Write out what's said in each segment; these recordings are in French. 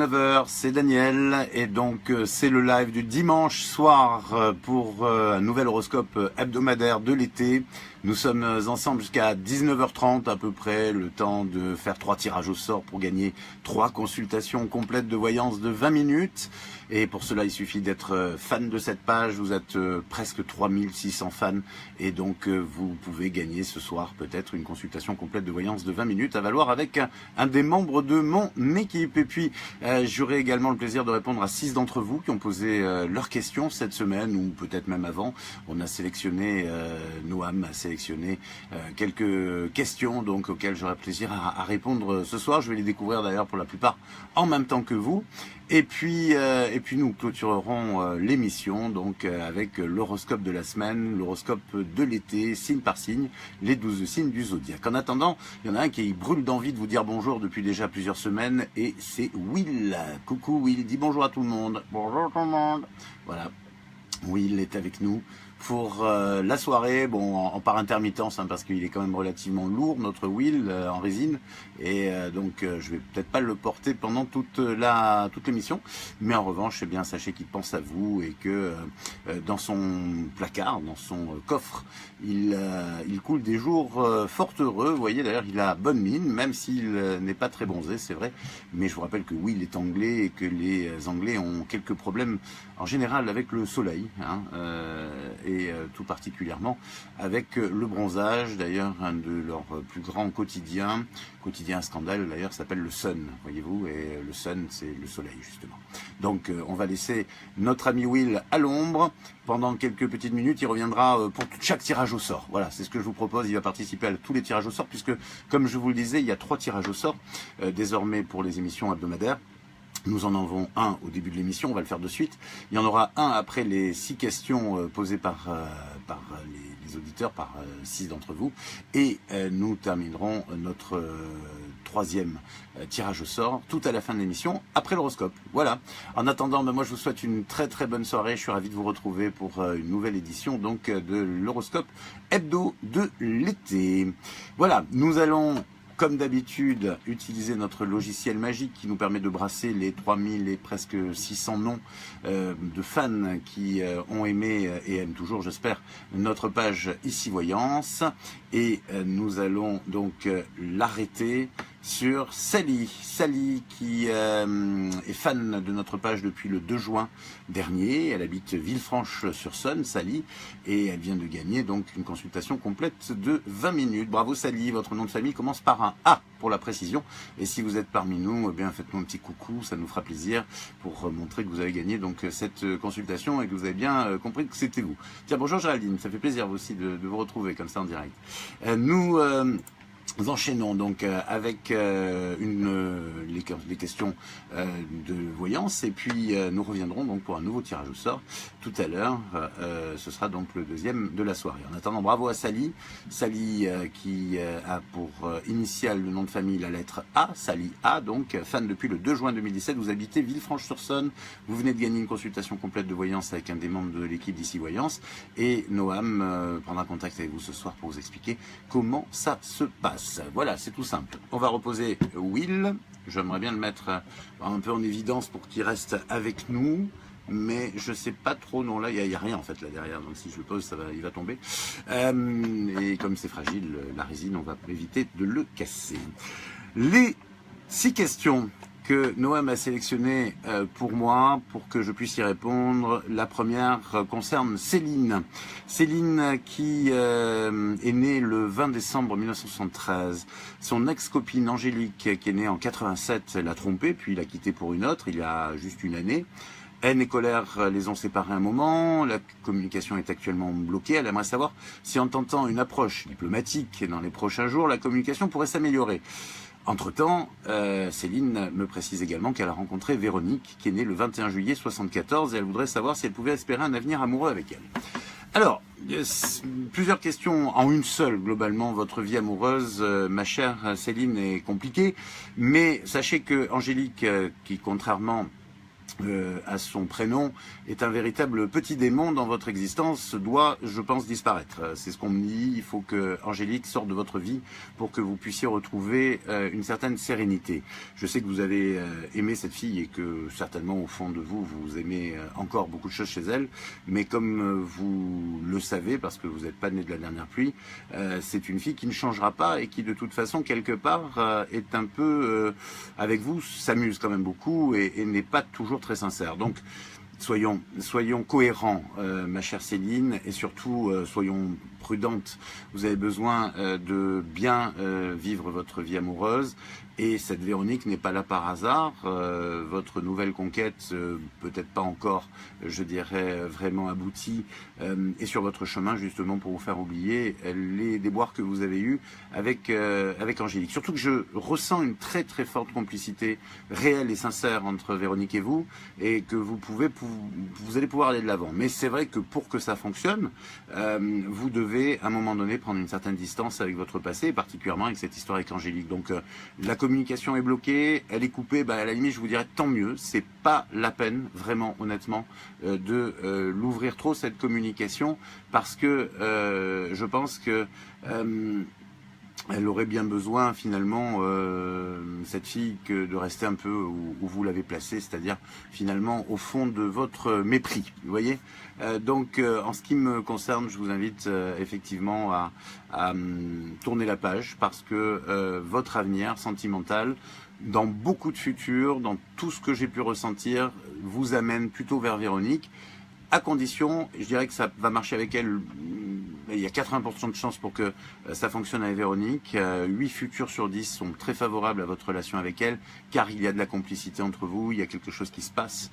9h, c'est Daniel et donc c'est le live du dimanche soir pour un nouvel horoscope hebdomadaire de l'été. Nous sommes ensemble jusqu'à 19h30 à peu près, le temps de faire 3 tirages au sort pour gagner 3 consultations complètes de voyance de 20 minutes. Et pour cela, il suffit d'être fan de cette page. Vous êtes presque 3600 fans et donc vous pouvez gagner ce soir peut-être une consultation complète de voyance de 20 minutes à valoir avec un des membres de mon équipe. Et puis j'aurai également le plaisir de répondre à 6 d'entre vous qui ont posé leurs questions cette semaine ou peut-être même avant. On a sélectionné, Noam a sélectionné quelques questions donc auxquelles j'aurai plaisir à répondre ce soir. Je vais les découvrir d'ailleurs pour la plupart en même temps que vous. Et puis nous clôturerons l'émission donc avec l'horoscope de la semaine, l'horoscope de l'été, signe par signe, les 12 signes du zodiaque. En attendant, il y en a un qui brûle d'envie de vous dire bonjour depuis déjà plusieurs semaines et c'est Will. Coucou Will, dis bonjour à tout le monde. Bonjour tout le monde. Voilà, Will est avec nous pour la soirée, bon en par intermittence parce qu'il est quand même relativement lourd notre Will en résine et donc je vais peut-être pas le porter pendant toute l'émission, mais en revanche eh bien sachez qu'il pense à vous et que dans son placard, dans son coffre, il coule des jours fort heureux. Vous voyez d'ailleurs il a bonne mine même s'il n'est pas très bronzé, c'est vrai, mais je vous rappelle que Will est anglais et que les Anglais ont quelques problèmes en général avec le soleil et tout particulièrement avec le bronzage. D'ailleurs, un de leurs plus grands quotidien scandale d'ailleurs, s'appelle le Sun, voyez-vous, et le Sun, c'est le soleil, justement. Donc, on va laisser notre ami Will à l'ombre pendant quelques petites minutes. Il reviendra pour chaque tirage au sort. Voilà, c'est ce que je vous propose. Il va participer à tous les tirages au sort, puisque, comme je vous le disais, il y a 3 tirages au sort, désormais pour les émissions hebdomadaires. Nous en avons un au début de l'émission, on va le faire de suite. Il y en aura un après les 6 questions posées par les auditeurs, par 6 d'entre vous. Et nous terminerons notre 3e tirage au sort tout à la fin de l'émission, après l'horoscope. Voilà. En attendant, moi je vous souhaite une très très bonne soirée. Je suis ravi de vous retrouver pour une nouvelle édition donc de l'horoscope hebdo de l'été. Voilà, nous allons comme d'habitude, utiliser notre logiciel magique qui nous permet de brasser les 3000 et presque 600 noms de fans qui ont aimé et aiment toujours, j'espère, notre page Ici Voyance. Et nous allons donc l'arrêter sur Sally. Sally qui est fan de notre page depuis le 2 juin dernier. Elle habite Villefranche-sur-Saône, Sally, et elle vient de gagner donc une consultation complète de 20 minutes. Bravo Sally, votre nom de famille commence par un A pour la précision. Et si vous êtes parmi nous, eh bien faites-nous un petit coucou, ça nous fera plaisir pour montrer que vous avez gagné donc cette consultation et que vous avez bien compris que c'était vous. Tiens, bonjour Géraldine, ça fait plaisir aussi de vous retrouver comme ça en direct. Nous enchaînons donc avec les questions de voyance et puis nous reviendrons donc pour un nouveau tirage au sort tout à l'heure. Ce sera donc le 2e de la soirée. En attendant, bravo à Sally. Sally qui a pour initiale le nom de famille la lettre A, Sally A, donc fan depuis le 2 juin 2017. Vous habitez Villefranche-sur-Saône. Vous venez de gagner une consultation complète de voyance avec un des membres de l'équipe d'Ici Voyance. Et Noam prendra contact avec vous ce soir pour vous expliquer comment ça se passe. Voilà, c'est tout simple. On va reposer Will. J'aimerais bien le mettre un peu en évidence pour qu'il reste avec nous. Mais je sais pas trop, non là, il y a rien en fait là derrière, donc si je le pose, il va tomber. Et comme c'est fragile, la résine, on va éviter de le casser. Les 6 questions que Noam a sélectionné pour moi, pour que je puisse y répondre. La première concerne Céline. Céline qui est née le 20 décembre 1973. Son ex-copine Angélique, qui est née en 87, l'a trompée, puis l'a quittée pour une autre, il y a juste une année. Haine et colère les ont séparés un moment, la communication est actuellement bloquée. Elle aimerait savoir si en tentant une approche diplomatique dans les prochains jours, la communication pourrait s'améliorer. Entre-temps, Céline me précise également qu'elle a rencontré Véronique, qui est née le 21 juillet 74, et elle voudrait savoir si elle pouvait espérer un avenir amoureux avec elle. Alors, plusieurs questions en une seule, globalement. Votre vie amoureuse, ma chère Céline, est compliquée, mais sachez que Angélique, qui contrairement à son prénom est un véritable petit démon dans votre existence, doit, je pense, disparaître. C'est ce qu'on me dit, il faut que Angélique sorte de votre vie pour que vous puissiez retrouver une certaine sérénité. Je sais que vous avez aimé cette fille et que certainement au fond de vous, vous aimez encore beaucoup de choses chez elle, mais comme vous le savez, parce que vous n'êtes pas né de la dernière pluie, c'est une fille qui ne changera pas et qui de toute façon, quelque part, est un peu, avec vous, s'amuse quand même beaucoup et n'est pas toujours très sincère. Donc, soyons cohérents, ma chère Céline, et surtout, soyons prudentes. Vous avez besoin de bien vivre votre vie amoureuse. Et cette Véronique n'est pas là par hasard. Votre nouvelle conquête, peut-être pas encore, je dirais, vraiment aboutie, est sur votre chemin justement pour vous faire oublier les déboires que vous avez eus avec Angélique. Surtout que je ressens une très très forte complicité réelle et sincère entre Véronique et vous, et que vous allez pouvoir aller de l'avant. Mais c'est vrai que pour que ça fonctionne, vous devez à un moment donné prendre une certaine distance avec votre passé, et particulièrement avec cette histoire avec Angélique. Donc la communication est bloquée, elle est coupée, à la limite je vous dirais tant mieux, c'est pas la peine vraiment honnêtement de l'ouvrir trop cette communication, parce que je pense que elle aurait bien besoin finalement, cette fille, que de rester un peu où vous l'avez placée, c'est-à-dire finalement au fond de votre mépris, vous voyez. Donc en ce qui me concerne, je vous invite effectivement à tourner la page, parce que votre avenir sentimental, dans beaucoup de futurs, dans tout ce que j'ai pu ressentir, vous amène plutôt vers Véronique, à condition, je dirais que ça va marcher avec elle. Il y a 80% de chances pour que ça fonctionne avec Véronique. 8 futurs sur 10 sont très favorables à votre relation avec elle, car il y a de la complicité entre vous, il y a quelque chose qui se passe,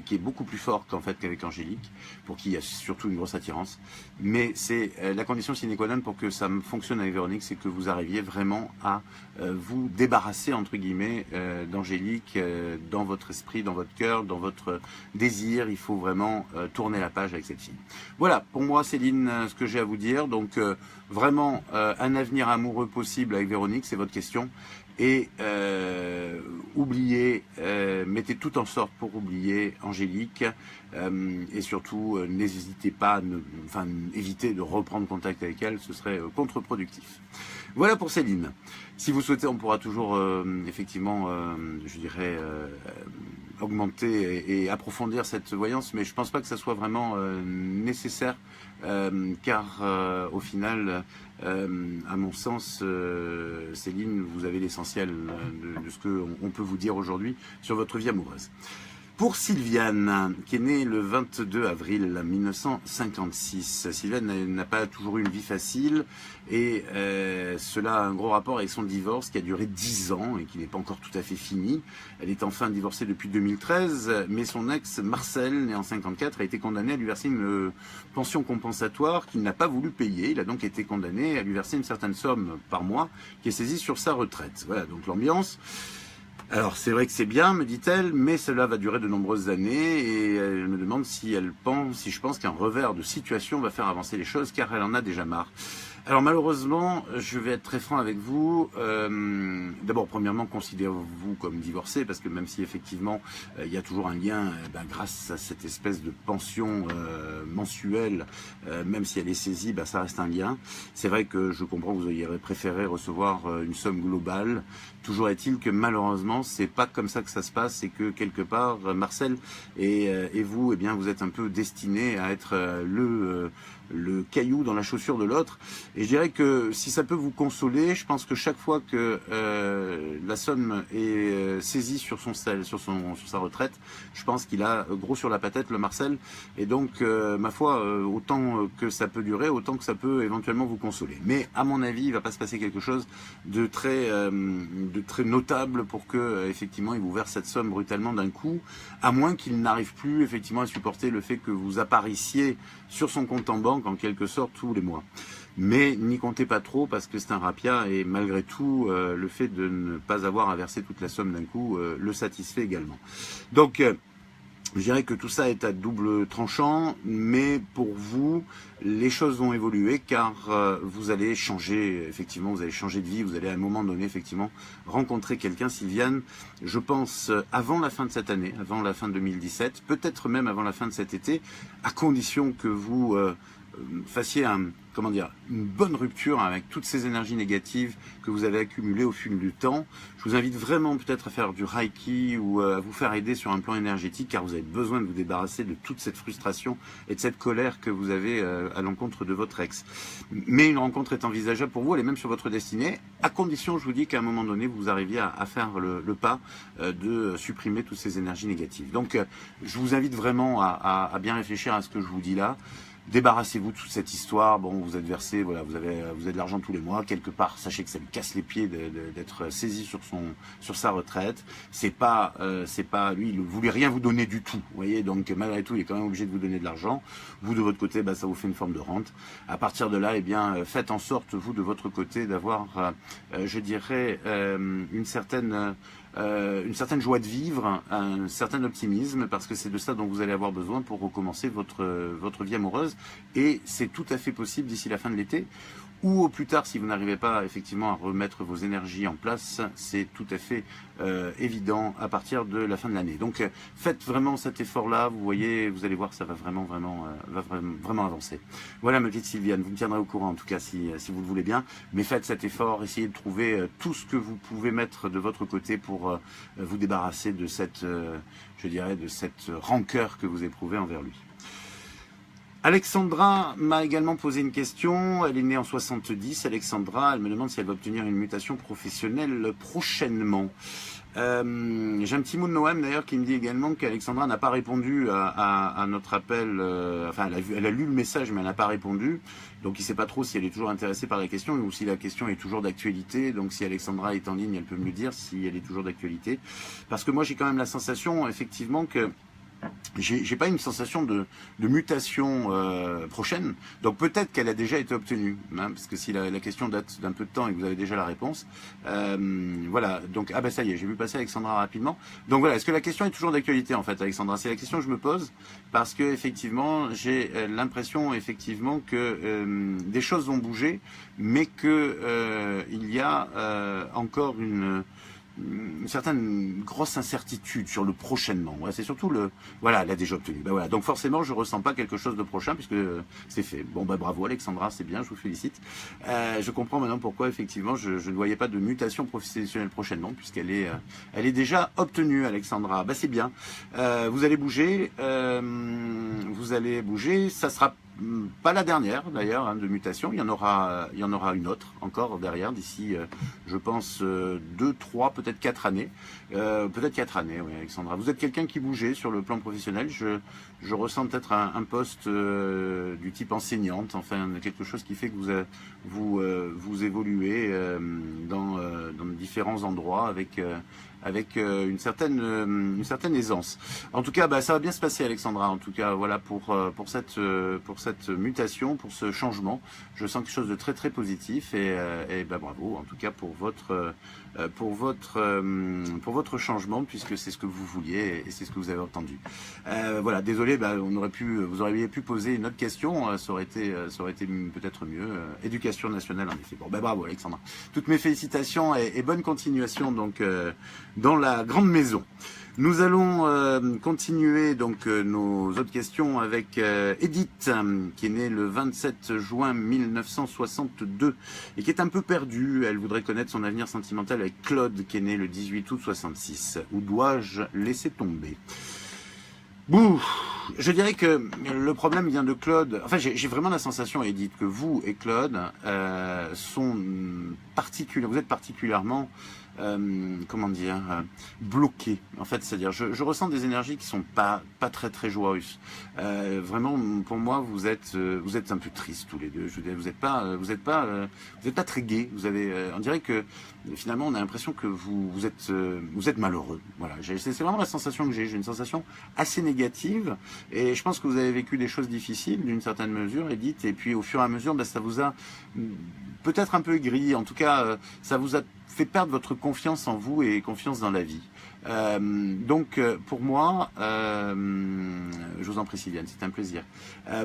qui est beaucoup plus fort qu'en fait qu'avec Angélique, pour qui il y a surtout une grosse attirance. Mais c'est la condition sine qua non pour que ça fonctionne avec Véronique, c'est que vous arriviez vraiment à vous débarrasser, entre guillemets, d'Angélique, dans votre esprit, dans votre cœur, dans votre désir. Il faut vraiment tourner la page avec cette fille. Voilà, pour moi, Céline, ce que j'ai à vous dire. Donc, vraiment, un avenir amoureux possible avec Véronique, c'est votre question. Et oubliez, mettez tout en sorte pour oublier Angélique, et surtout n'hésitez pas, évitez de reprendre contact avec elle, ce serait contre-productif. Voilà pour Céline. Si vous souhaitez, on pourra toujours effectivement, je dirais, augmenter et approfondir cette voyance, mais je pense pas que ça soit vraiment nécessaire, car au final, à mon sens, Céline, vous avez l'essentiel de ce qu'on peut vous dire aujourd'hui sur votre vie amoureuse. Pour Sylviane, qui est née le 22 avril 1956, Sylviane n'a pas toujours eu une vie facile, et cela a un gros rapport avec son divorce qui a duré 10 ans et qui n'est pas encore tout à fait fini. Elle est enfin divorcée depuis 2013, mais son ex Marcel, né en 54, a été condamné à lui verser une pension compensatoire qu'il n'a pas voulu payer. Il a donc été condamné à lui verser une certaine somme par mois qui est saisie sur sa retraite. Voilà donc l'ambiance. Alors c'est vrai que c'est bien, me dit-elle, mais cela va durer de nombreuses années, et elle me demande si je pense qu'un revers de situation va faire avancer les choses, car elle en a déjà marre. Alors malheureusement, je vais être très franc avec vous. D'abord, premièrement, considérez-vous comme divorcé, parce que même si effectivement il y a toujours un lien, grâce à cette espèce de pension mensuelle, même si elle est saisie, ça reste un lien. C'est vrai que je comprends que vous auriez préféré recevoir une somme globale. Toujours est-il que malheureusement, c'est pas comme ça que ça se passe, et que quelque part, Marcel et vous, vous êtes un peu destinés à être le caillou dans la chaussure de l'autre. Et je dirais que si ça peut vous consoler, je pense que chaque fois que la somme est saisie sur sa retraite, je pense qu'il a gros sur la patate, le Marcel. Et donc, ma foi, autant que ça peut durer, autant que ça peut éventuellement vous consoler. Mais à mon avis, il va pas se passer quelque chose de très notable pour que effectivement il vous verse cette somme brutalement d'un coup, à moins qu'il n'arrive plus effectivement à supporter le fait que vous apparissiez sur son compte en banque en quelque sorte tous les mois. Mais n'y comptez pas trop, parce que c'est un rapia, et malgré tout, le fait de ne pas avoir à verser toute la somme d'un coup le satisfait également. Donc, Je dirais que tout ça est à double tranchant, mais pour vous, les choses vont évoluer car vous allez changer, effectivement, vous allez changer de vie, vous allez à un moment donné, effectivement, rencontrer quelqu'un, Sylviane, je pense, avant la fin de cette année, avant la fin de 2017, peut-être même avant la fin de cet été, à condition que vous fassiez une bonne rupture avec toutes ces énergies négatives que vous avez accumulées au fil du temps. Je vous invite vraiment peut-être à faire du Reiki ou à vous faire aider sur un plan énergétique car vous avez besoin de vous débarrasser de toute cette frustration et de cette colère que vous avez à l'encontre de votre ex. Mais une rencontre est envisageable pour vous, elle est même sur votre destinée, à condition, je vous dis, qu'à un moment donné, vous arriviez à faire le pas de supprimer toutes ces énergies négatives. Donc, je vous invite vraiment à bien réfléchir à ce que je vous dis là. Débarrassez-vous de toute cette histoire. Bon, vous êtes versé, voilà, vous avez de l'argent tous les mois quelque part. Sachez que ça lui casse les pieds d'être saisi sur sa retraite. C'est pas lui, il voulait rien vous donner du tout. Vous voyez, donc malgré tout, il est quand même obligé de vous donner de l'argent. Vous de votre côté, ça vous fait une forme de rente. À partir de là, faites en sorte vous de votre côté d'avoir, je dirais, une certaine joie de vivre, un certain optimisme, parce que c'est de ça dont vous allez avoir besoin pour recommencer votre vie amoureuse. Et c'est tout à fait possible d'ici la fin de l'été, ou au plus tard, si vous n'arrivez pas effectivement à remettre vos énergies en place, c'est tout à fait évident à partir de la fin de l'année. Donc faites vraiment cet effort-là, vous voyez, vous allez voir, ça va vraiment avancer. Voilà ma petite Sylviane, vous me tiendrez au courant en tout cas si vous le voulez bien, mais faites cet effort, essayez de trouver tout ce que vous pouvez mettre de votre côté pour vous débarrasser de cette, je dirais, de cette rancœur que vous éprouvez envers lui. Alexandra m'a également posé une question, elle est née en 70, Alexandra, elle me demande si elle va obtenir une mutation professionnelle prochainement. J'ai un petit mot de Noam d'ailleurs qui me dit également qu'Alexandra n'a pas répondu à notre appel, enfin elle a lu le message mais elle n'a pas répondu, donc il ne sait pas trop si elle est toujours intéressée par la question ou si la question est toujours d'actualité, donc si Alexandra est en ligne elle peut me le dire si elle est toujours d'actualité, parce que moi j'ai quand même la sensation effectivement que j'ai pas une sensation de mutation prochaine, donc peut-être qu'elle a déjà été obtenue, hein, parce que si la question date d'un peu de temps et que vous avez déjà la réponse, voilà, donc ça y est, j'ai vu passer Alexandra rapidement, donc voilà, est-ce que la question est toujours d'actualité en fait, Alexandra? C'est la question que je me pose, parce que effectivement, j'ai l'impression effectivement que des choses vont bouger, mais que il y a encore une certaine grosse incertitude sur le prochainement. Ouais, c'est surtout voilà, elle a déjà obtenu. Voilà. Donc forcément, je ressens pas quelque chose de prochain puisque c'est fait. Bon, bravo Alexandra, c'est bien, je vous félicite. Je comprends maintenant pourquoi effectivement je ne voyais pas de mutation professionnelle prochainement puisqu'elle elle est déjà obtenue, Alexandra. C'est bien. Vous allez bouger, ça sera pas la dernière d'ailleurs hein, de mutation, il y en aura une autre encore derrière d'ici je pense 2, 3, peut-être 4 années. Peut-être 4 années, oui Alexandra. Vous êtes quelqu'un qui bougeait sur le plan professionnel, je ressens peut-être un poste du type enseignante, enfin quelque chose qui fait que vous évoluez dans différents endroits avec une certaine aisance. En tout cas, ça va bien se passer, Alexandra. En tout cas, voilà pour cette mutation, pour ce changement. Je sens quelque chose de très très positif et bravo. En tout cas pour votre changement, puisque c'est ce que vous vouliez et c'est ce que vous avez entendu. Voilà. Désolé, vous auriez pu poser une autre question. Ça aurait été peut-être mieux. Éducation nationale, en effet. Bon, bravo, Alexandra. Toutes mes félicitations et bonne continuation donc dans la grande maison. Nous allons continuer donc nos autres questions avec Edith, qui est née le 27 juin 1962 et qui est un peu perdue. Elle voudrait connaître son avenir sentimental avec Claude, qui est né le 18 août 66. Où dois-je laisser tomber? Bouh, je dirais que le problème vient de Claude. Enfin, j'ai vraiment la sensation, Edith, que vous et Claude vous êtes particulièrement comment dire, bloqué. En fait, c'est-à-dire, je ressens des énergies qui sont pas très très joyeuses. Vraiment, pour moi, vous êtes un peu tristes tous les deux. Je veux dire, vous êtes pas très gais. On dirait que finalement, on a l'impression que vous êtes malheureux. Voilà, c'est vraiment la sensation que j'ai. J'ai une sensation assez négative, et je pense que vous avez vécu des choses difficiles d'une certaine mesure, Edith. Et puis, au fur et à mesure, ça vous a peut-être un peu aigri. En tout cas, ça vous a fait perdre votre confiance en vous et confiance dans la vie. Donc pour moi, je vous en prie Sylviane, c'est un plaisir.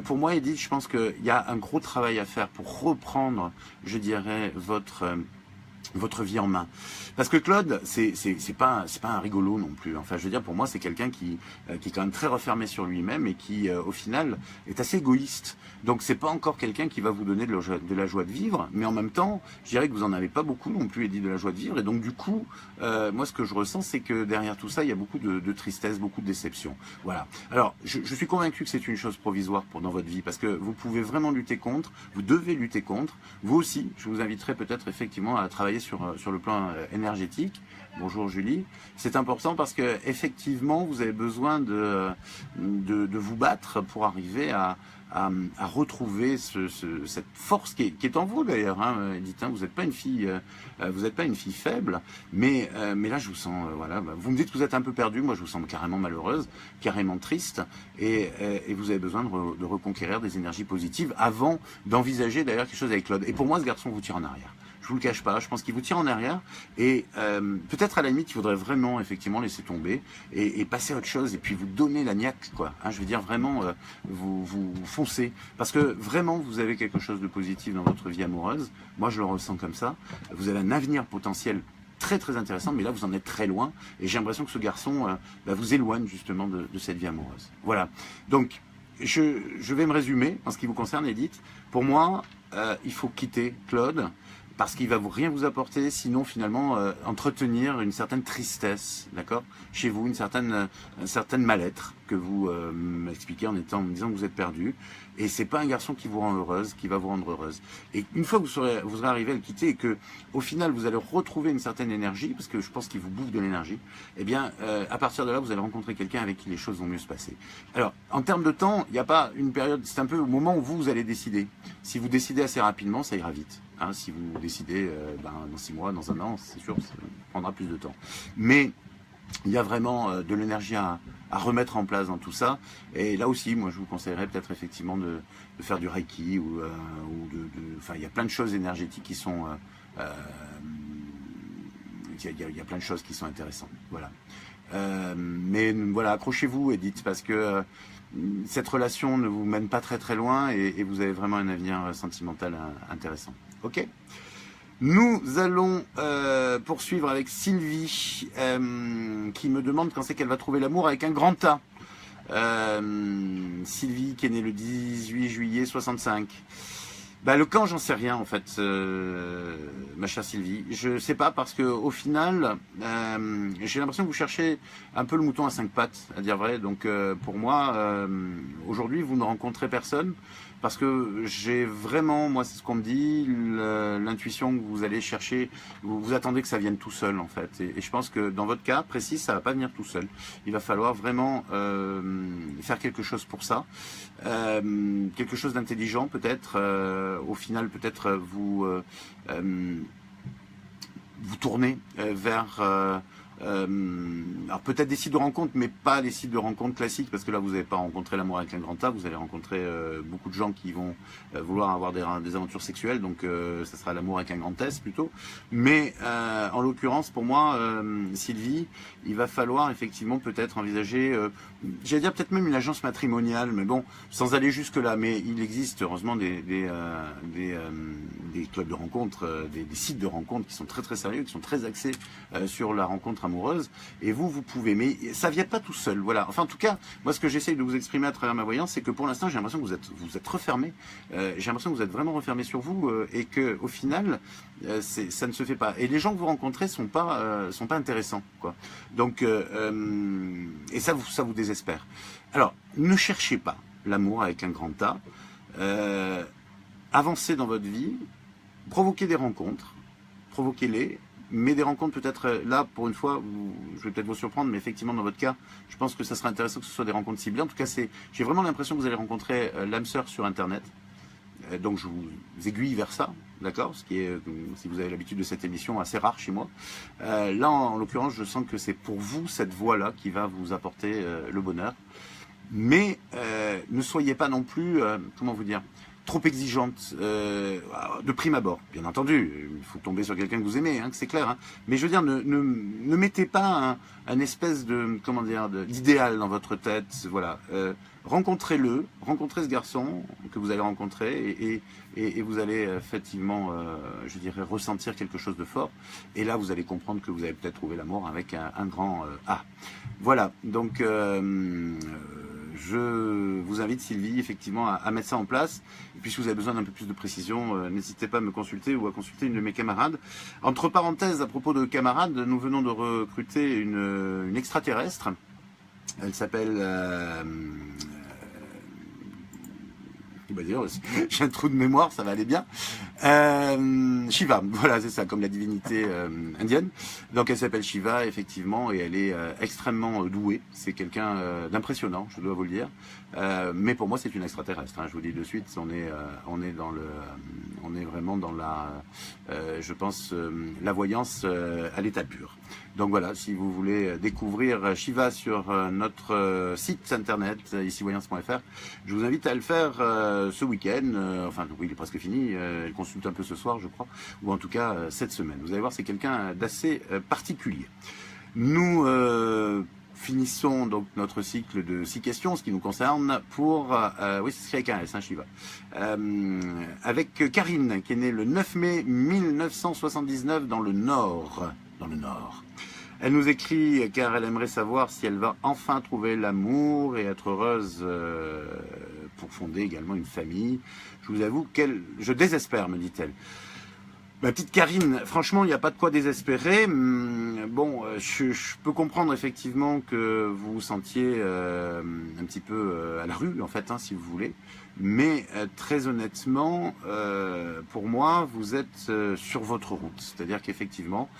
Pour moi Edith, je pense qu'il y a un gros travail à faire pour reprendre, je dirais, votre vie en main. Parce que Claude, c'est pas un rigolo non plus. Enfin, je veux dire, pour moi, c'est quelqu'un qui est quand même très refermé sur lui-même et qui, au final, est assez égoïste. Donc, c'est pas encore quelqu'un qui va vous donner de la joie de vivre, mais en même temps, je dirais que vous en avez pas beaucoup non plus, Edith, de la joie de vivre. Et donc, du coup, moi, ce que je ressens, c'est que derrière tout ça, il y a beaucoup de tristesse, beaucoup de déception. Voilà. Alors, je suis convaincu que c'est une chose provisoire dans votre vie, parce que vous pouvez vraiment lutter contre, vous devez lutter contre. Vous aussi, je vous inviterai peut-être effectivement à travailler sur le plan énergétique. Bonjour Julie. C'est important parce que effectivement vous avez besoin de vous battre pour arriver à retrouver cette force qui est en vous d'ailleurs. Hein. Dites, hein, vous n'êtes pas une fille, faible, mais là je vous sens, voilà. Vous me dites que vous êtes un peu perdu, moi je vous sens carrément malheureuse, carrément triste, et vous avez besoin de reconquérir des énergies positives avant d'envisager d'ailleurs quelque chose avec Claude. Et pour moi, ce garçon vous tire en arrière. Je vous le cache pas, je pense qu'il vous tire en arrière et peut-être à la limite il faudrait vraiment effectivement laisser tomber et passer à autre chose et puis vous donner la niaque quoi. Hein, je veux dire vraiment vous foncez parce que vraiment vous avez quelque chose de positif dans votre vie amoureuse. Moi je le ressens comme ça. Vous avez un avenir potentiel très très intéressant, mais là vous en êtes très loin et j'ai l'impression que ce garçon vous éloigne justement de cette vie amoureuse. Voilà. Donc je vais me résumer en ce qui vous concerne, Edith. Pour moi, il faut quitter Claude. Parce qu'il va rien vous apporter, sinon finalement entretenir une certaine tristesse, d'accord, chez vous, une certaine mal-être que vous m'expliquez en me disant que vous êtes perdu. Et c'est pas un garçon qui vous rend heureuse, qui va vous rendre heureuse. Et une fois que vous serez arrivé à le quitter et que au final vous allez retrouver une certaine énergie, parce que je pense qu'il vous bouffe de l'énergie, eh bien à partir de là vous allez rencontrer quelqu'un avec qui les choses vont mieux se passer. Alors en termes de temps, il n'y a pas une période, c'est un peu au moment où vous allez décider. Si vous décidez assez rapidement, ça ira vite. Hein, si vous décidez dans 6 mois, dans un an, c'est sûr, ça prendra plus de temps. Mais il y a vraiment de l'énergie à remettre en place dans tout ça. Et là aussi, moi, je vous conseillerais peut-être effectivement de faire du Reiki enfin, il y a plein de choses énergétiques qui sont... il y a plein de choses qui sont intéressantes. Voilà. Mais voilà, accrochez-vous, Edith, parce que cette relation ne vous mène pas très très loin et vous avez vraiment un avenir sentimental intéressant. Ok ? Nous allons poursuivre avec Sylvie qui me demande quand c'est qu'elle va trouver l'amour avec un grand A. Sylvie qui est née le 18 juillet 65. Bah, le quand, j'en sais rien en fait, ma chère Sylvie. Je sais pas parce que au final, j'ai l'impression que vous cherchez un peu le mouton à 5 pattes, à dire vrai. Donc pour moi, aujourd'hui, vous ne rencontrez personne parce que j'ai vraiment, moi c'est ce qu'on me dit, l'intuition que vous allez chercher, vous attendez que ça vienne tout seul en fait. Et je pense que dans votre cas précis, ça va pas venir tout seul. Il va falloir vraiment faire quelque chose pour ça. Quelque chose d'intelligent peut-être, au final peut-être vous tournez vers alors peut-être des sites de rencontres, mais pas les sites de rencontres classiques, parce que là vous n'allez pas rencontrer l'amour avec un grand A, vous allez rencontrer beaucoup de gens qui vont vouloir avoir des aventures sexuelles, donc ça sera l'amour avec un grand S plutôt. Mais en l'occurrence, pour moi, Sylvie, il va falloir effectivement peut-être envisager, j'allais dire peut-être même une agence matrimoniale, mais bon, sans aller jusque là. Mais il existe heureusement des clubs de rencontres, des sites de rencontres qui sont très très sérieux, qui sont très axés sur la rencontre amoureuse, et vous pouvez, mais ça vient pas tout seul, voilà. Enfin en tout cas, moi ce que j'essaye de vous exprimer à travers ma voyance, c'est que pour l'instant j'ai l'impression que vous êtes refermé, j'ai l'impression que vous êtes vraiment refermé sur vous, et que au final ça ne se fait pas, et les gens que vous rencontrez sont pas intéressants quoi. Donc et ça vous désespère. Alors ne cherchez pas l'amour avec un grand A, avancez dans votre vie, provoquez des rencontres, provoquez-les, mais des rencontres peut-être, là pour une fois, je vais peut-être vous surprendre, mais effectivement dans votre cas, je pense que ça serait intéressant que ce soit des rencontres ciblées. En tout cas, j'ai vraiment l'impression que vous allez rencontrer l'âme sœur sur Internet. Donc je vous aiguille vers ça, d'accord, ce qui est, si vous avez l'habitude de cette émission, assez rare chez moi. Là, en l'occurrence, je sens que c'est pour vous cette voie-là qui va vous apporter le bonheur. Mais ne soyez pas non plus, comment vous dire, trop exigeante de prime abord. Bien entendu, il faut tomber sur quelqu'un que vous aimez, hein, que c'est clair. Hein. Mais je veux dire, ne mettez pas un espèce de, comment dire, d'idéal dans votre tête. Voilà, rencontrez-le, rencontrez ce garçon que vous allez rencontrer et vous allez effectivement, je dirais, ressentir quelque chose de fort. Et là, vous allez comprendre que vous avez peut-être trouvé l'amour avec un grand A. Voilà, donc je vous invite, Sylvie, effectivement, à mettre ça en place. Et puis, si vous avez besoin d'un peu plus de précision, n'hésitez pas à me consulter ou à consulter une de mes camarades. Entre parenthèses, à propos de camarades, nous venons de recruter une extraterrestre. Elle s'appelle... j'ai un trou de mémoire, ça va aller bien. Shiva, voilà, c'est ça, comme la divinité indienne. Donc elle s'appelle Shiva, effectivement, et elle est extrêmement douée. C'est quelqu'un d'impressionnant, je dois vous le dire. Mais pour moi, c'est une extraterrestre. Hein, je vous dis de suite, on est dans le, on est vraiment dans la, je pense, la voyance à l'état pur. Donc voilà, si vous voulez découvrir Shiva sur notre site internet, icivoyance.fr, je vous invite à le faire ce week-end. Enfin, oui, il est presque fini. Elle consulte un peu ce soir, je crois, ou en tout cas cette semaine. Vous allez voir, c'est quelqu'un d'assez particulier. Nous finissons donc notre cycle de 6 questions, ce qui nous concerne, pour... oui, c'est écrit avec un S, hein, Shiva. Avec Karine, qui est née le 9 mai 1979 dans le Nord. Dans le Nord. Elle nous écrit car elle aimerait savoir si elle va enfin trouver l'amour et être heureuse pour fonder également une famille. Je vous avoue je désespère, me dit-elle. Ma petite Karine, franchement, il n'y a pas de quoi désespérer. Bon, je peux comprendre effectivement que vous vous sentiez un petit peu à la rue, en fait, hein, si vous voulez. Mais très honnêtement, pour moi, vous êtes sur votre route. C'est-à-dire qu'effectivement,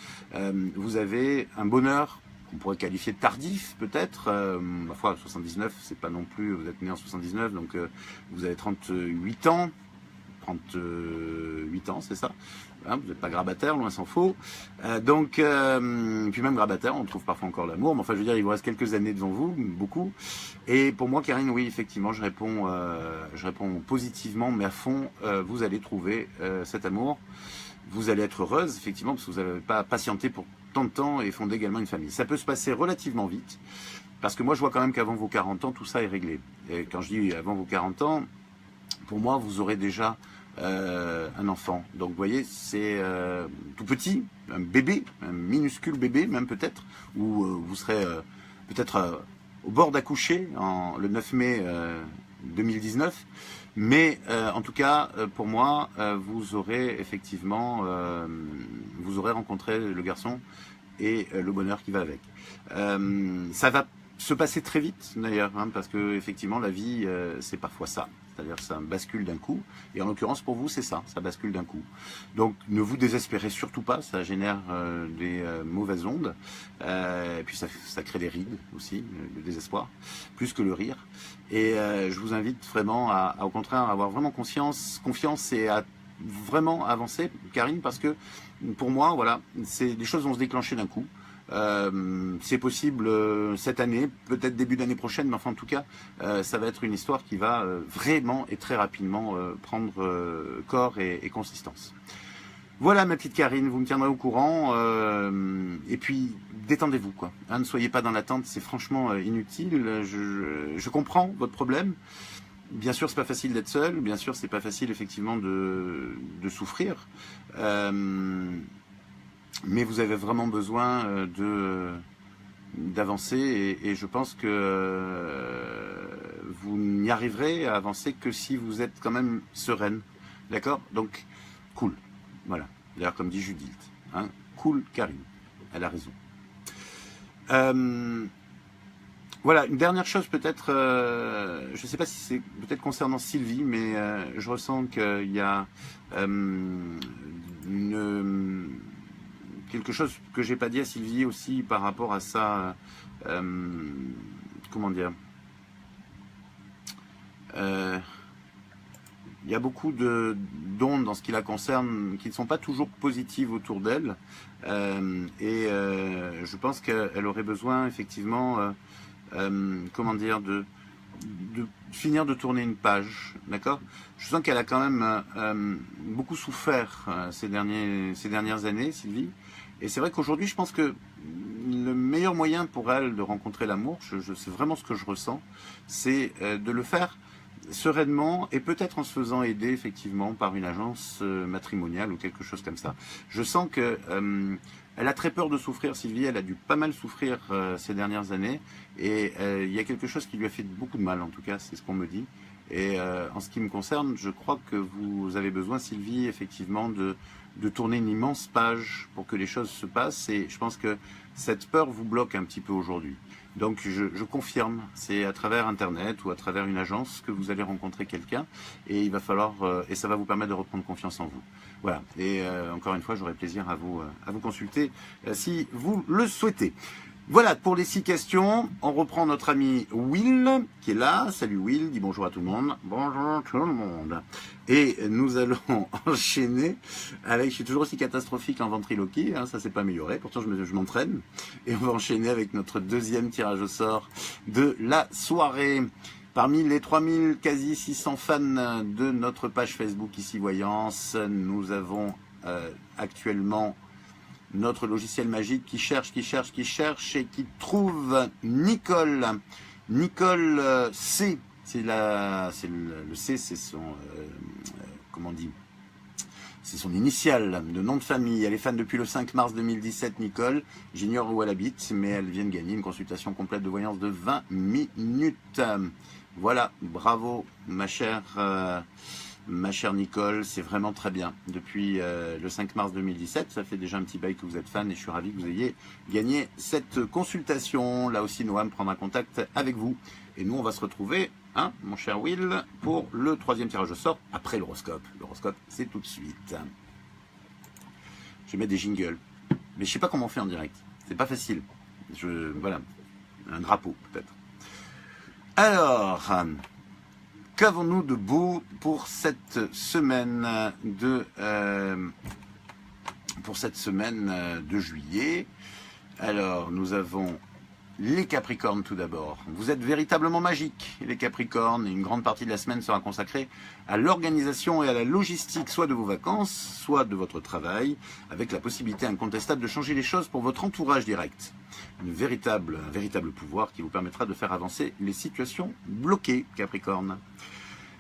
vous avez un bonheur qu'on pourrait qualifier de tardif, peut-être. Ma foi, 79, c'est pas non plus... Vous êtes né en 79, donc vous avez 38 ans. 38 ans, c'est ça. Hein, vous n'êtes pas grabataire, loin s'en faut. Donc, puis même grabataire, on trouve parfois encore l'amour. Mais enfin, je veux dire, il vous reste quelques années devant vous, beaucoup. Et pour moi, Karine, oui, effectivement, je réponds positivement, mais à fond, vous allez trouver cet amour. Vous allez être heureuse, effectivement, parce que vous n'avez pas patienté pour tant de temps et fonder également une famille. Ça peut se passer relativement vite, parce que moi, je vois quand même qu'avant vos 40 ans, tout ça est réglé. Et quand je dis avant vos 40 ans, pour moi, vous aurez déjà un enfant. Donc, vous voyez, c'est tout petit, un bébé, un minuscule bébé, même peut-être, ou vous serez peut-être au bord d'accoucher le 9 mai 2019. Mais en tout cas, pour moi, vous aurez effectivement, vous aurez rencontré le garçon et le bonheur qui va avec. Ça va se passer très vite d'ailleurs, hein, parce que effectivement la vie c'est parfois ça, c'est-à-dire ça bascule d'un coup, et en l'occurrence pour vous c'est ça, ça bascule d'un coup. Donc ne vous désespérez surtout pas, ça génère des mauvaises ondes, et puis ça crée des rides aussi, le désespoir, plus que le rire. Et je vous invite vraiment à au contraire avoir vraiment confiance et à vraiment avancer, Karine, parce que pour moi voilà, les choses vont se déclencher d'un coup. C'est possible cette année, peut-être début d'année prochaine, mais enfin en tout cas, ça va être une histoire qui va vraiment et très rapidement prendre corps et consistance. Voilà ma petite Karine, vous me tiendrez au courant, et puis détendez-vous quoi, hein, ne soyez pas dans l'attente, c'est franchement inutile, je comprends votre problème. Bien sûr, c'est pas facile d'être seul, bien sûr, c'est pas facile effectivement de souffrir. Mais vous avez vraiment besoin d'avancer et je pense que vous n'y arriverez à avancer que si vous êtes quand même sereine. D'accord? Donc, cool. Voilà. D'ailleurs, comme dit Judith. Hein, cool, Karine. Elle a raison. Voilà, une dernière chose peut-être, je ne sais pas si c'est peut-être concernant Sylvie, mais je ressens qu'il y a quelque chose que j'ai pas dit à Sylvie aussi par rapport à ça, comment dire, il y a beaucoup d'ondes dans ce qui la concerne qui ne sont pas toujours positives autour d'elle, et je pense qu'elle aurait besoin effectivement, comment dire, de finir de tourner une page, d'accord? Je sens qu'elle a quand même beaucoup souffert ces dernières années, Sylvie. Et c'est vrai qu'aujourd'hui, je pense que le meilleur moyen pour elle de rencontrer l'amour, c'est vraiment ce que je ressens, c'est de le faire sereinement et peut-être en se faisant aider effectivement par une agence matrimoniale ou quelque chose comme ça. Je sens que elle a très peur de souffrir, Sylvie, elle a dû pas mal souffrir ces dernières années et il y a quelque chose qui lui a fait beaucoup de mal en tout cas, c'est ce qu'on me dit. Et en ce qui me concerne, je crois que vous avez besoin, Sylvie, effectivement, de tourner une immense page pour que les choses se passent. Et je pense que cette peur vous bloque un petit peu aujourd'hui. Donc je confirme, c'est à travers Internet ou à travers une agence que vous allez rencontrer quelqu'un. Et il va falloir, et ça va vous permettre de reprendre confiance en vous. Voilà. Et encore une fois, j'aurai plaisir à vous consulter si vous le souhaitez. Voilà pour les 6 questions. On reprend notre ami Will qui est là. Salut Will, dis bonjour à tout le monde. Bonjour tout le monde. Et nous allons enchaîner avec, je suis toujours aussi catastrophique en ventriloquie, hein, ça s'est pas amélioré, pourtant je m'entraîne. Et on va enchaîner avec notre deuxième tirage au sort de la soirée. Parmi les 3000 quasi 600 fans de notre page Facebook Ici Voyance, nous avons actuellement notre logiciel magique qui cherche et qui trouve Nicole. Nicole C. Le C, c'est son comment on dit, c'est son initiale de nom de famille. Elle est fan depuis le 5 mars 2017, Nicole. J'ignore où elle habite, mais elle vient de gagner une consultation complète de voyance de 20 minutes. Voilà, bravo ma chère Nicole, c'est vraiment très bien. Depuis le 5 mars 2017, ça fait déjà un petit bail que vous êtes fan et je suis ravi que vous ayez gagné cette consultation. Là aussi, Noam prendra contact avec vous. Et nous, on va se retrouver, hein, mon cher Will, pour le 3e tirage au sort après l'horoscope. L'horoscope, c'est tout de suite. Je vais mettre des jingles. Mais je sais pas comment on fait en direct. C'est pas facile. Voilà. Un drapeau, peut-être. Alors... qu'avons-nous de beau pour cette semaine de juillet? Alors, nous avons les Capricornes tout d'abord. Vous êtes véritablement magiques, les Capricornes. Une grande partie de la semaine sera consacrée à l'organisation et à la logistique, soit de vos vacances, soit de votre travail, avec la possibilité incontestable de changer les choses pour votre entourage direct. Un véritable pouvoir qui vous permettra de faire avancer les situations bloquées, Capricorne.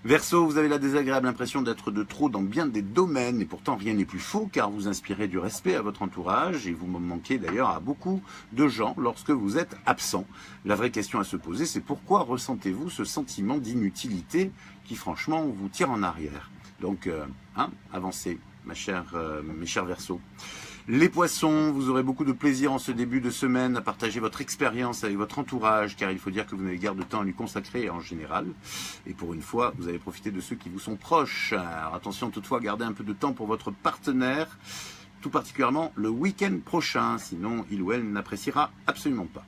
Verseau, vous avez la désagréable impression d'être de trop dans bien des domaines, et pourtant rien n'est plus faux, car vous inspirez du respect à votre entourage, et vous manquez d'ailleurs à beaucoup de gens lorsque vous êtes absent. La vraie question à se poser, c'est pourquoi ressentez-vous ce sentiment d'inutilité qui franchement vous tire en arrière? Donc, avancez, mes chers Verseaux. Les poissons, vous aurez beaucoup de plaisir en ce début de semaine à partager votre expérience avec votre entourage, car il faut dire que vous n'avez guère de temps à lui consacrer en général. Et pour une fois, vous allez profiter de ceux qui vous sont proches. Alors attention toutefois, gardez un peu de temps pour votre partenaire, tout particulièrement le week-end prochain, sinon il ou elle n'appréciera absolument pas.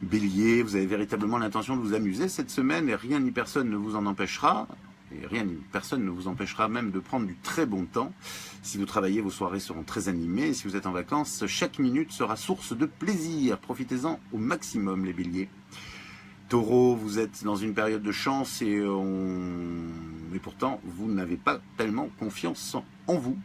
Bélier, vous avez véritablement l'intention de vous amuser cette semaine et rien ni personne ne vous en empêchera. Et rien ni personne ne vous empêchera même de prendre du très bon temps. Si vous travaillez, vos soirées seront très animées. Et si vous êtes en vacances, chaque minute sera source de plaisir. Profitez-en au maximum, les béliers. Taureau, vous êtes dans une période de chance et pourtant, vous n'avez pas tellement confiance en vous.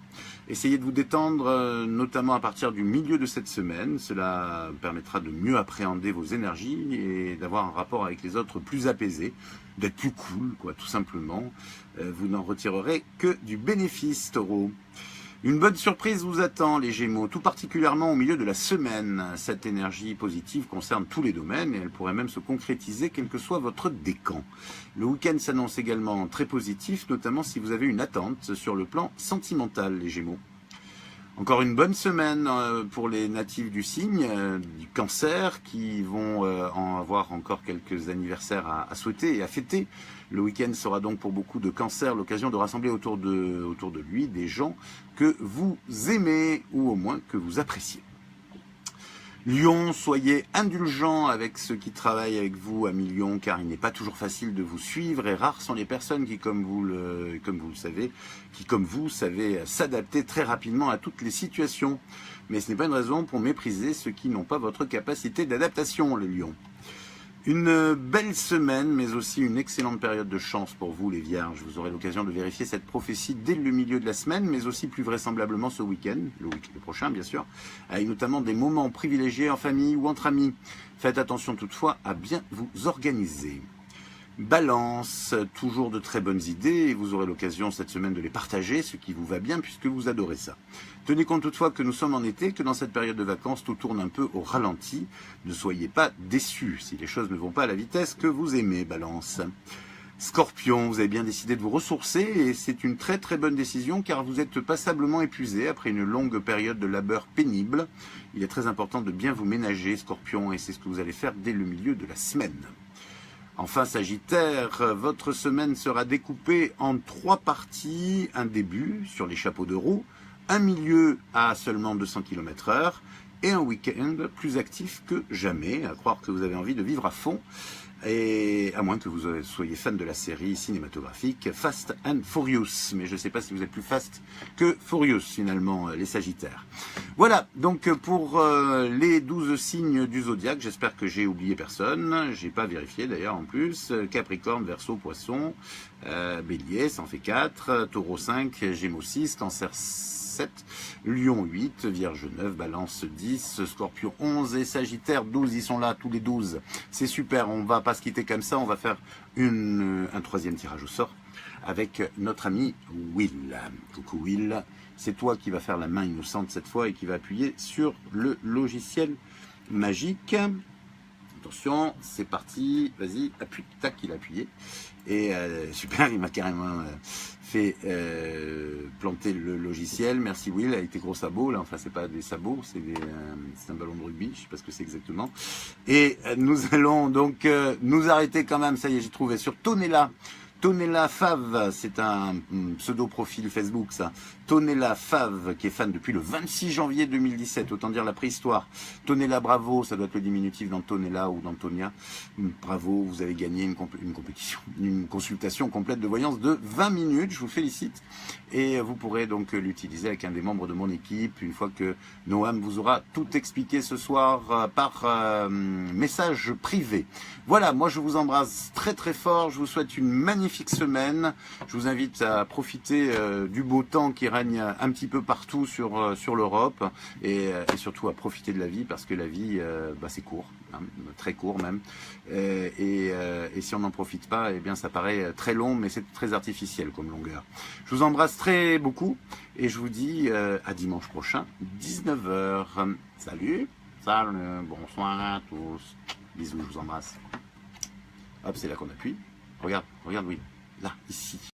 Essayez de vous détendre, notamment à partir du milieu de cette semaine. Cela permettra de mieux appréhender vos énergies et d'avoir un rapport avec les autres plus apaisé, d'être plus cool, quoi, tout simplement. Vous n'en retirerez que du bénéfice, Taureau. Une bonne surprise vous attend, les Gémeaux, tout particulièrement au milieu de la semaine. Cette énergie positive concerne tous les domaines et elle pourrait même se concrétiser quel que soit votre décan. Le week-end s'annonce également très positif, notamment si vous avez une attente sur le plan sentimental, les Gémeaux. Encore une bonne semaine pour les natifs du signe, du Cancer, qui vont en avoir encore quelques anniversaires à souhaiter et à fêter. Le week-end sera donc pour beaucoup de Cancer l'occasion de rassembler autour de lui des gens que vous aimez ou au moins que vous appréciez. Lion, soyez indulgents avec ceux qui travaillent avec vous, amis Lion, car il n'est pas toujours facile de vous suivre et rares sont les personnes qui, comme vous savez s'adapter très rapidement à toutes les situations. Mais ce n'est pas une raison pour mépriser ceux qui n'ont pas votre capacité d'adaptation, les Lions. Une belle semaine, mais aussi une excellente période de chance pour vous, les Vierges. Vous aurez l'occasion de vérifier cette prophétie dès le milieu de la semaine, mais aussi plus vraisemblablement ce week-end, le prochain bien sûr, avec notamment des moments privilégiés en famille ou entre amis. Faites attention toutefois à bien vous organiser. Balance, toujours de très bonnes idées et vous aurez l'occasion cette semaine de les partager, ce qui vous va bien puisque vous adorez ça. Tenez compte toutefois que nous sommes en été, que dans cette période de vacances tout tourne un peu au ralenti. Ne soyez pas déçus si les choses ne vont pas à la vitesse que vous aimez, Balance. Scorpion, vous avez bien décidé de vous ressourcer et c'est une très très bonne décision car vous êtes passablement épuisé après une longue période de labeur pénible. Il est très important de bien vous ménager, Scorpion, et c'est ce que vous allez faire dès le milieu de la semaine. Enfin, Sagittaire, votre semaine sera découpée en 3 parties. Un début sur les chapeaux de roue, un milieu à seulement 200 km/h et un week-end plus actif que jamais, à croire que vous avez envie de vivre à fond. Et à moins que vous soyez fan de la série cinématographique Fast and Furious. Mais je ne sais pas si vous êtes plus fast que Furious, finalement, les Sagittaires. Voilà, donc pour les 12 signes du zodiaque, j'espère que j'ai oublié personne. J'ai pas vérifié d'ailleurs en plus. Capricorne, Verseau, Poisson, Bélier, ça en fait 4. Taureau 5, Gémeaux 6, Cancer 7, Lion 8, Vierge 9, Balance 10, Scorpion 11 et Sagittaire 12, ils sont là tous les 12. C'est super, on va pas se quitter comme ça, on va faire un troisième tirage au sort avec notre ami Will. Coucou Will, c'est toi qui vas faire la main innocente cette fois et qui va appuyer sur le logiciel magique. Attention, c'est parti, vas-y, appuie, tac, il a appuyé. Et super, il m'a carrément fait planter le logiciel. Merci Will, avec tes gros sabots, là, enfin c'est pas des sabots, c'est un ballon de rugby, je sais pas ce que c'est exactement. Et nous allons donc nous arrêter quand même, ça y est, j'ai trouvé, sur Tonella. Tonella Fave, c'est un pseudo-profil Facebook ça. Tonella Fave, qui est fan depuis le 26 janvier 2017, autant dire la préhistoire. Tonella Bravo, ça doit être le diminutif d'Antonella ou d'Antonia. Bravo, vous avez gagné une consultation complète de voyance de 20 minutes, je vous félicite. Et vous pourrez donc l'utiliser avec un des membres de mon équipe, une fois que Noam vous aura tout expliqué ce soir par message privé. Voilà, moi je vous embrasse très très fort, je vous souhaite une magnifique semaine. Je vous invite à profiter du beau temps qui règne un petit peu partout sur l'Europe et surtout à profiter de la vie parce que la vie c'est court, hein, très court même. Et si on n'en profite pas, eh bien ça paraît très long mais c'est très artificiel comme longueur. Je vous embrasse très beaucoup et je vous dis à dimanche prochain 19 h. Salut, bonsoir à tous. Bisous, je vous embrasse. Hop, c'est là qu'on appuie. Regarde, oui, là, ici.